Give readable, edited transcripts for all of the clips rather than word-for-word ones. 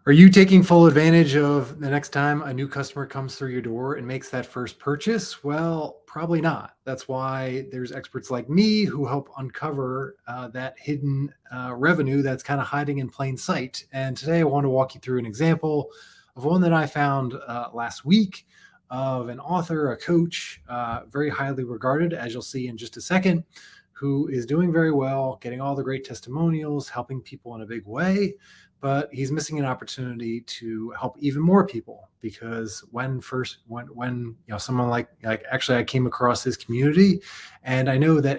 Are you taking full advantage of the next time a new customer comes through your door and makes that first purchase? Well, probably not. That's why there's experts like me who help uncover that hidden revenue that's kind of hiding in plain sight. And today I want to walk you through an example of one that I found last week of an author, a coach, very highly regarded, as you'll see in just a second, who is doing very well, getting all the great testimonials, helping people in a big way, but he's missing an opportunity to help even more people because when someone like actually I came across his community, and I know that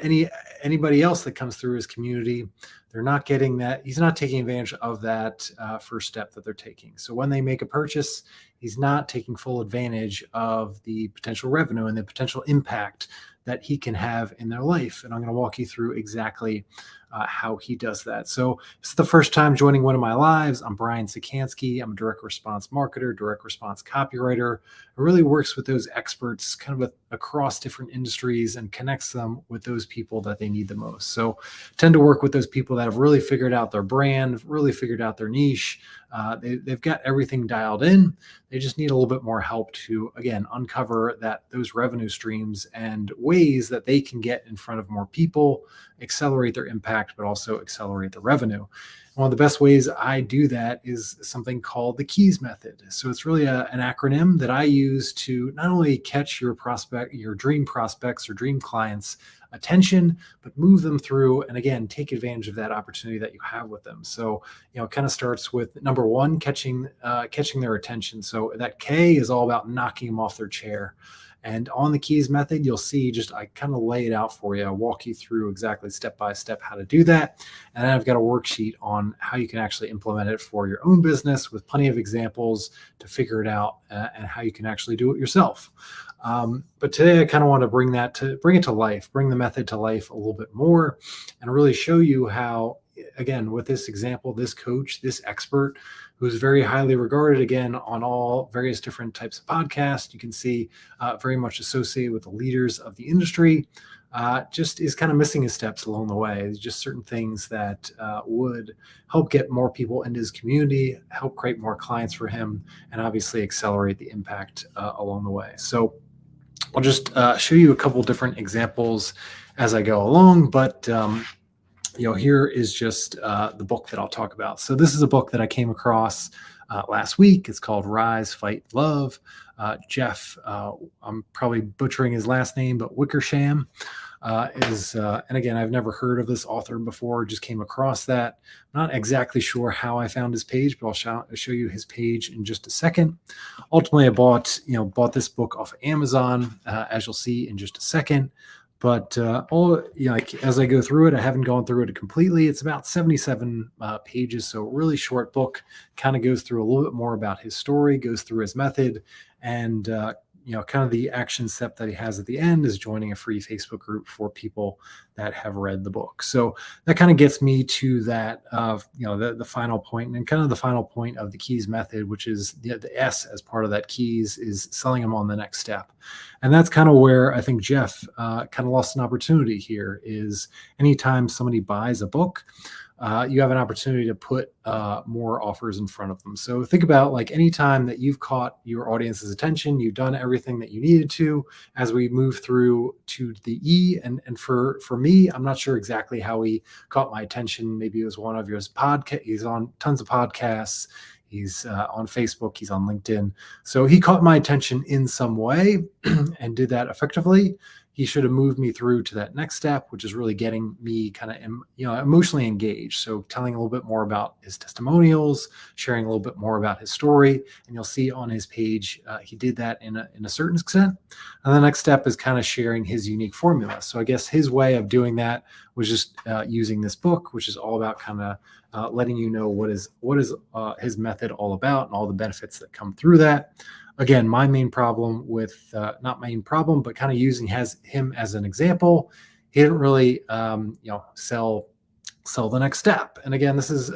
anybody else that comes through his community, they're not getting that. He's not taking advantage of that first step that they're taking. So when they make a purchase, he's not taking full advantage of the potential revenue and the potential impact that he can have in their life. And I'm going to walk you through exactly how he does that. So this is the first time joining one of my lives. I'm Brian Czekanski. I'm a direct response marketer, direct response copywriter. Who really works with those experts kind of across different industries and connects them with those people that they need the most. So tend to work with those people that have really figured out their brand, really figured out their niche. They've got everything dialed in. They just need a little bit more help to, again, uncover those revenue streams and ways that they can get in front of more people, accelerate their impact, but also accelerate the revenue. One of the best ways I do that is something called the KEYS method. So it's really an acronym that I use to not only catch your dream prospects or dream clients' attention, but move them through and again, take advantage of that opportunity that you have with them. So, it kind of starts with number one, catching their attention. So that K is all about knocking them off their chair. And on the KEYS method, you'll see I kind of lay it out for you. I walk you through exactly step by step how to do that. And then I've got a worksheet on how you can actually implement it for your own business with plenty of examples to figure it out and how you can actually do it yourself. But today I kind of want to bring it to life, bring the method to life a little bit more and really show you how, again, with this example, this coach, this expert who's very highly regarded, again, on all various different types of podcasts, you can see very much associated with the leaders of the industry, just is kind of missing his steps along the way. It's just certain things that would help get more people into his community, help create more clients for him, and obviously accelerate the impact along the way. So I'll just show you a couple different examples as I go along, but here is just the book that I'll talk about. So this is a book that I came across last week. It's called Rise, Fight, Love. Jeff, I'm probably butchering his last name, but Wickersham and again, I've never heard of this author before, just came across that. I'm not exactly sure how I found his page, but I'll show you his page in just a second. Ultimately, I bought this book off of Amazon, as you'll see in just a second. But as I go through it, I haven't gone through it completely. It's about 77 pages, so a really short book. Kind of goes through a little bit more about his story, goes through his method, and kind of the action step that he has at the end is joining a free Facebook group for people that have read the book. So that kind of gets me to that, the final point, and kind of the final point of the KEYS method, which is the S as part of that KEYS is selling them on the next step. And that's kind of where I think Jeff kind of lost an opportunity here is anytime somebody buys a book, you have an opportunity to put more offers in front of them. So think about like anytime that you've caught your audience's attention, you've done everything that you needed to as we move through to the E. And for me, I'm not sure exactly how he caught my attention. Maybe it was one of his podcasts. He's on tons of podcasts. He's on Facebook. He's on LinkedIn. So he caught my attention in some way and did that effectively. He should have moved me through to that next step, which is really getting me kind of, emotionally engaged. So telling a little bit more about his testimonials, sharing a little bit more about his story. And you'll see on his page, he did that in a certain extent. And the next step is kind of sharing his unique formula. So I guess his way of doing that was just using this book, which is all about kind of letting you know what is his method all about and all the benefits that come through that. Again, my main problem with, not main problem, but kind of using him as an example, he didn't really, sell the next step. And again, this is,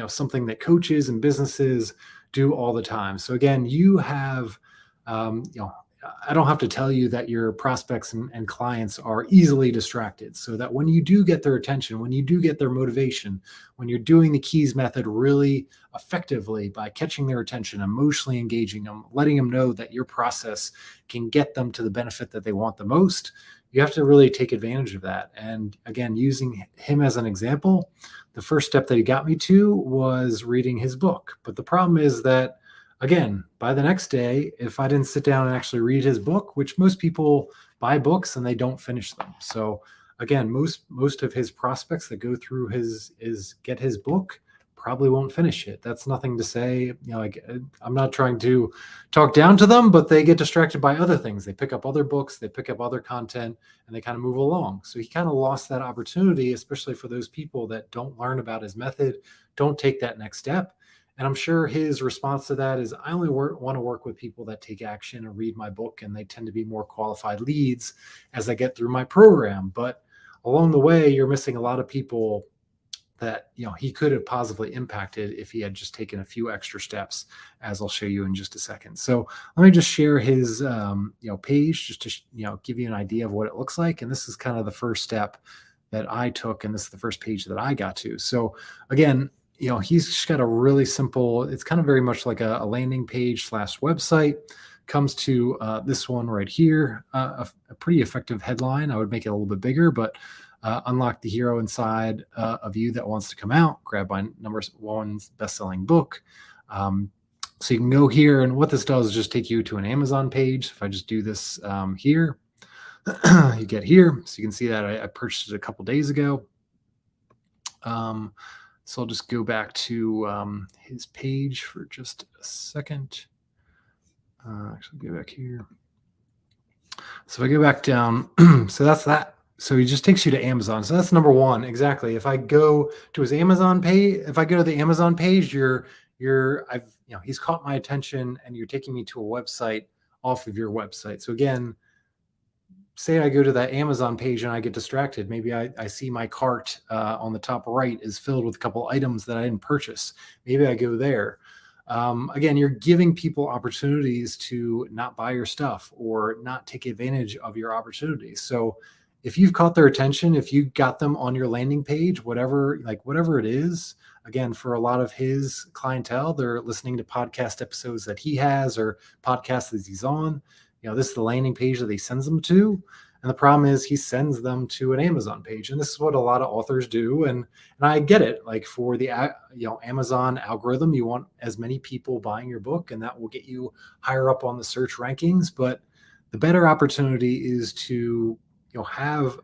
something that coaches and businesses do all the time. So again, you have, I don't have to tell you that your prospects and clients are easily distracted, so that when you do get their attention, when you do get their motivation, when you're doing the keys method really effectively by catching their attention, emotionally engaging them, letting them know that your process can get them to the benefit that they want the most, you have to really take advantage of that. And again, using him as an example, the first step that he got me to was reading his book. But the problem is that, again, by the next day, if I didn't sit down and actually read his book, which most people buy books and they don't finish them. So again, most of his prospects that go through his get his book probably won't finish it. That's nothing to say, like, I'm not trying to talk down to them, but they get distracted by other things. They pick up other books, they pick up other content, and they kind of move along. So he kind of lost that opportunity, especially for those people that don't learn about his method, don't take that next step. And I'm sure his response to that is, I only want to work with people that take action and read my book, and they tend to be more qualified leads as I get through my program. But along the way, you're missing a lot of people that he could have positively impacted if he had just taken a few extra steps, as I'll show you in just a second. So let me just share his page just to give you an idea of what it looks like. And this is kind of the first step that I took, and this is the first page that I got to. So again, he's just got a really simple, it's kind of very much like a landing page / website. Comes to this one right here, a pretty effective headline. I would make it a little bit bigger, but unlock the hero inside of you that wants to come out, grab my #1 best-selling book. So you can go here, and what this does is just take you to an Amazon page. If I just do this here, you get here. So you can see that I purchased it a couple days ago. So I'll just go back to his page for just a second. Actually, go back here. So if I go back down, so that's that. So he just takes you to Amazon. So that's #1. Exactly. If I go to his Amazon page, if I go to the Amazon page, he's caught my attention, and you're taking me to a website off of your website. So again, say I go to that Amazon page and I get distracted. Maybe I see my cart on the top right is filled with a couple items that I didn't purchase. Maybe I go there. Again, you're giving people opportunities to not buy your stuff or not take advantage of your opportunities. So if you've caught their attention, if you got them on your landing page, whatever it is, again, for a lot of his clientele, they're listening to podcast episodes that he has or podcasts that he's on. This is the landing page that he sends them to. And the problem is he sends them to an Amazon page. And this is what a lot of authors do. And I get it. Like, for the Amazon algorithm, you want as many people buying your book, and that will get you higher up on the search rankings. But the better opportunity is to have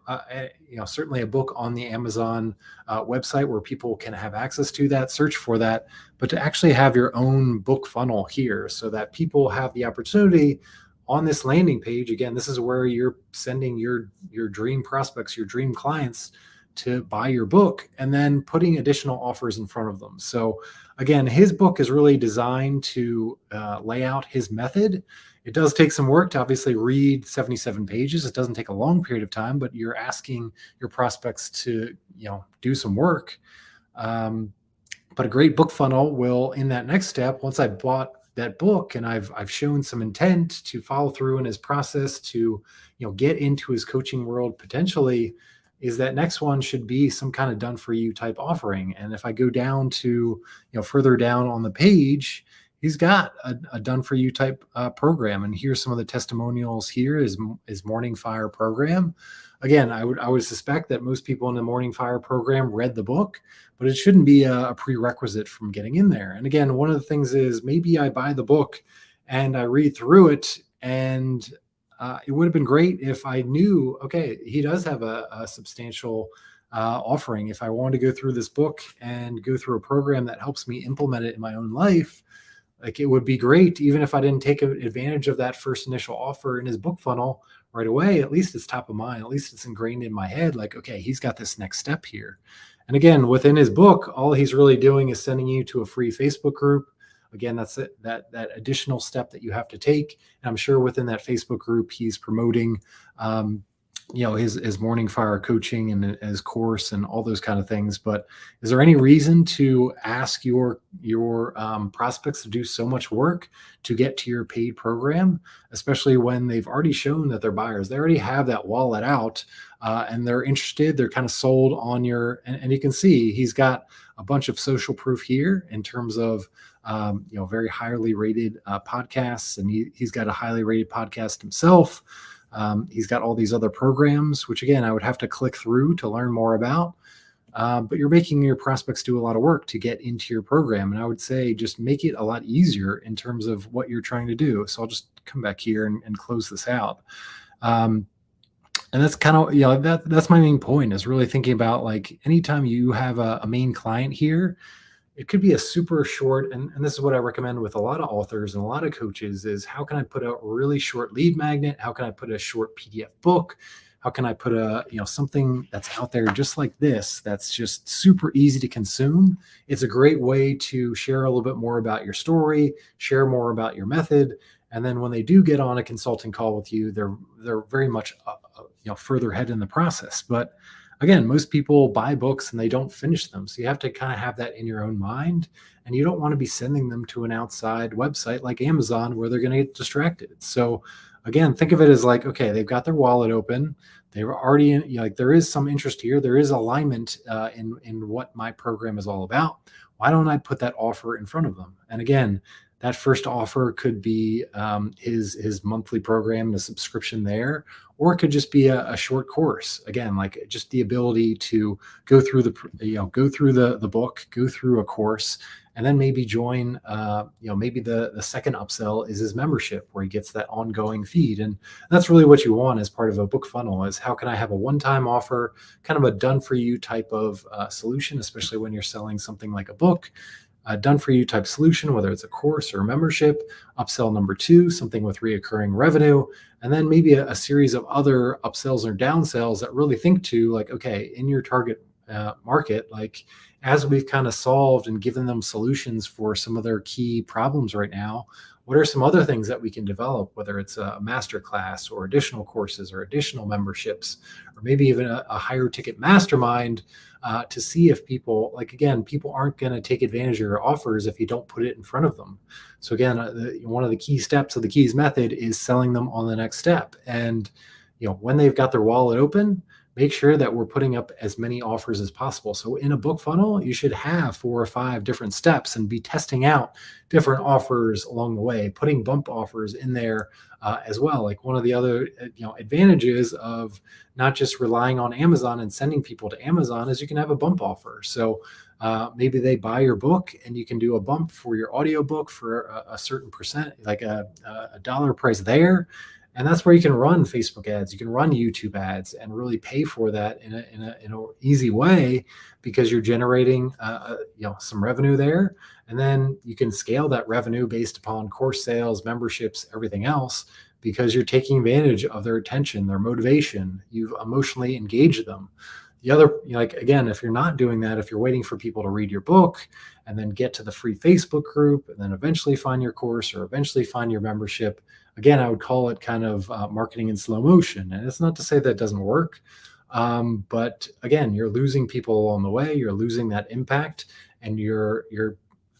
certainly a book on the Amazon website where people can have access to that, search for that, but to actually have your own book funnel here so that people have the opportunity on this landing page. Again, this is where you're sending your dream prospects, your dream clients, to buy your book, and then putting additional offers in front of them. So again, his book is really designed to lay out his method. It does take some work to obviously read 77 pages. It doesn't take a long period of time, but you're asking your prospects to do some work. But a great book funnel will, in that next step, once I bought that book and I've shown some intent to follow through in his process to get into his coaching world potentially, is that next one should be some kind of done for you type offering. And if I go down to further down on the page, he's got a done for you type program. And here's some of the testimonials. Here is Morning Fire program. Again, I would suspect that most people in the Morning Fire program read the book, but it shouldn't be a prerequisite from getting in there. And again, one of the things is, maybe I buy the book and I read through it, and it would have been great if I knew, okay, he does have a substantial offering. If I wanted to go through this book and go through a program that helps me implement it in my own life, like, it would be great, even if I didn't take advantage of that first initial offer in his book funnel right away. At least it's top of mind. At least it's ingrained in my head. Like, okay, he's got this next step here. And again, within his book, all he's really doing is sending you to a free Facebook group. Again, that's it, that additional step that you have to take. And I'm sure within that Facebook group, he's promoting his morning fire coaching and his course and all those kind of things. But is there any reason to ask your prospects to do so much work to get to your paid program, especially when they've already shown that they're buyers? They already have that wallet out, and they're interested. They're kind of sold on your, and you can see he's got a bunch of social proof here in terms of very highly rated podcasts, and he's got a highly rated podcast himself. He's got all these other programs, which again, I would have to click through to learn more about. But you're making your prospects do a lot of work to get into your program. And I would say just make it a lot easier in terms of what you're trying to do. So I'll just come back here and close this out. And that's kind of, that's my main point, is really thinking about, like, anytime you have a main client here, it could be a super short, and this is what I recommend with a lot of authors and a lot of coaches, is how can I put a really short lead magnet? How can I put a short PDF book? How can I put something that's out there just like this, that's just super easy to consume? It's a great way to share a little bit more about your story, share more about your method. And then when they do get on a consulting call with you, they're very much further ahead in the process. But again, most people buy books and they don't finish them. So you have to kind of have that in your own mind. And you don't want to be sending them to an outside website like Amazon where they're going to get distracted. So again, think of it as like, okay, they've got their wallet open. They were already in, like, there is some interest here. There is alignment in what my program is all about. Why don't I put that offer in front of them? And again, that first offer could be his monthly program, the subscription there, or it could just be a short course. Again, like just the ability to go through the book, go through a course, and then maybe join. Maybe the second upsell is his membership, where he gets that ongoing feed. And that's really what you want as part of a book funnel: is how can I have a one-time offer, kind of a done-for-you type of solution, especially when you're selling something like a book. A done-for-you type solution, whether it's a course or a membership. Upsell number 2, something with reoccurring revenue, and then maybe a series of other upsells or downsells that really think to, like, okay, in your target market, like, as we've kind of solved and given them solutions for some of their key problems right now, what are some other things that we can develop, whether it's a master class or additional courses or additional memberships, or maybe even a higher ticket mastermind, to see if people, like, again, people aren't going to take advantage of your offers if you don't put it in front of them. So again, one of the key steps of the keys method is selling them on the next step. And when they've got their wallet open, make sure that we're putting up as many offers as possible. So in a book funnel, you should have 4 or 5 different steps and be testing out different offers along the way, putting bump offers in there as well. Like, one of the other advantages of not just relying on Amazon and sending people to Amazon is you can have a bump offer. So maybe they buy your book and you can do a bump for your audiobook for a certain percent, like a dollar price there. And that's where you can run Facebook ads, you can run YouTube ads, and really pay for that in an easy way, because you're generating some revenue there. And then you can scale that revenue based upon course sales, memberships, everything else, because you're taking advantage of their attention, their motivation. You've emotionally engaged them. The other, again, if you're not doing that, if you're waiting for people to read your book and then get to the free Facebook group and then eventually find your course or eventually find your membership, again, I would call it kind of marketing in slow motion. And it's not to say that doesn't work. But again, you're losing people along the way. You're losing that impact, and you're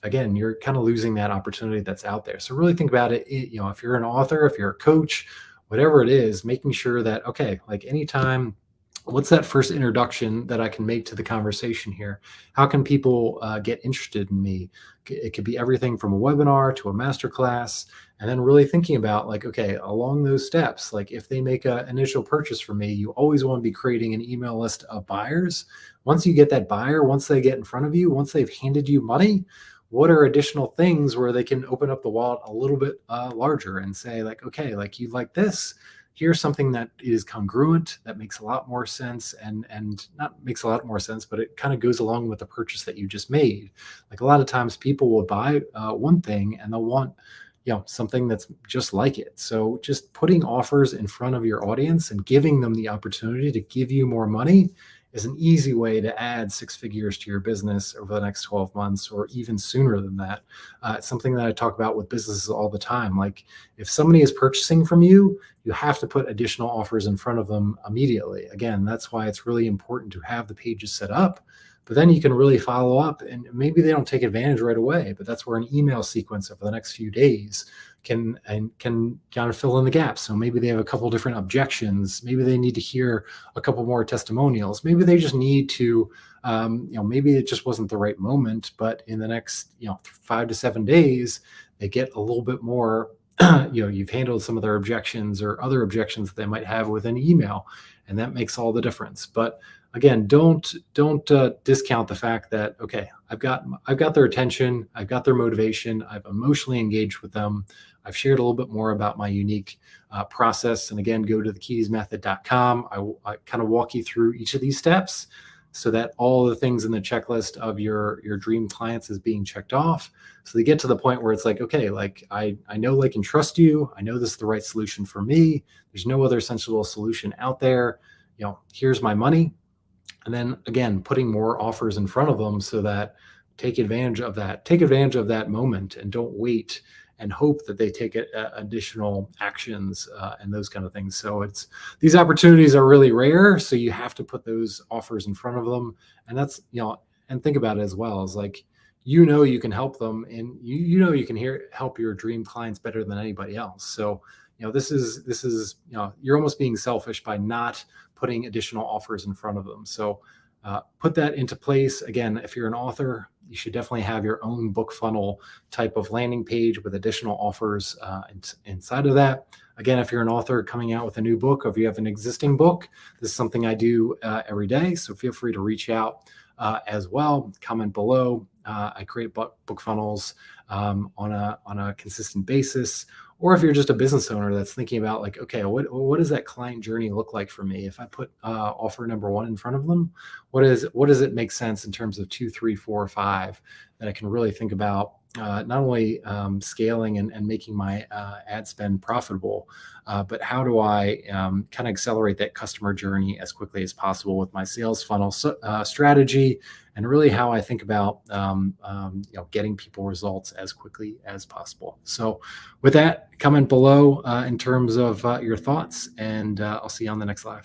kind of losing that opportunity that's out there. So really think about it. If you're an author, if you're a coach, whatever it is, making sure that, okay, like, anytime, what's that first introduction that I can make to the conversation here? How can people get interested in me? It could be everything from a webinar to a masterclass, and then really thinking about, like, okay, along those steps, like, if they make an initial purchase from me, you always want to be creating an email list of buyers. Once you get that buyer, once they get in front of you, once they've handed you money, what are additional things where they can open up the wallet a little bit larger and say, like, okay, like, you like this, here's something that is congruent, that makes a lot more sense, and not makes a lot more sense, but it kind of goes along with the purchase that you just made. Like, a lot of times people will buy one thing and they'll want something that's just like it. So just putting offers in front of your audience and giving them the opportunity to give you more money is an easy way to add six figures to your business over the next 12 months or even sooner than that. It's something that I talk about with businesses all the time. Like, if somebody is purchasing from you, you have to put additional offers in front of them immediately. Again, that's why it's really important to have the pages set up, but then you can really follow up, and maybe they don't take advantage right away, but that's where an email sequence over the next few days can kind of fill in the gaps. So maybe they have a couple different objections. Maybe they need to hear a couple more testimonials. Maybe they just need to, maybe it just wasn't the right moment, but in the next, 5 to 7 days, they get a little bit more. You've handled some of their objections or other objections that they might have with an email, and that makes all the difference. But again, don't discount the fact that, okay, I've got their attention, I've got their motivation, I've emotionally engaged with them, I've shared a little bit more about my unique process. And again, go to thekeysmethod.com. I kind of walk you through each of these steps so that all the things in the checklist of your dream clients is being checked off. So they get to the point where it's like, okay, like I know, like, and trust you. I know this is the right solution for me. There's no other sensible solution out there. Here's my money. And then again, putting more offers in front of them so that take advantage of that moment, and don't wait and hope that they take additional actions and those kind of things. So these opportunities are really rare. So you have to put those offers in front of them. And that's, and think about it as well as like, you can help them, and you can help your dream clients better than anybody else. So, this is, you're almost being selfish by not putting additional offers in front of them. So put that into place. Again, if you're an author, you should definitely have your own book funnel type of landing page with additional offers inside of that. Again, if you're an author coming out with a new book, or if you have an existing book, this is something I do every day. So feel free to reach out as well. Comment below. I create book funnels on a consistent basis. Or if you're just a business owner that's thinking about like, okay, what does that client journey look like for me? If I put offer number one in front of them, what does it make sense in terms of 2, 3, 4, 5 that I can really think about not only scaling and making my ad spend profitable, but how do I kind of accelerate that customer journey as quickly as possible with my sales funnel strategy, and really how I think about getting people results as quickly as possible. So with that, comment below in terms of your thoughts, and I'll see you on the next live.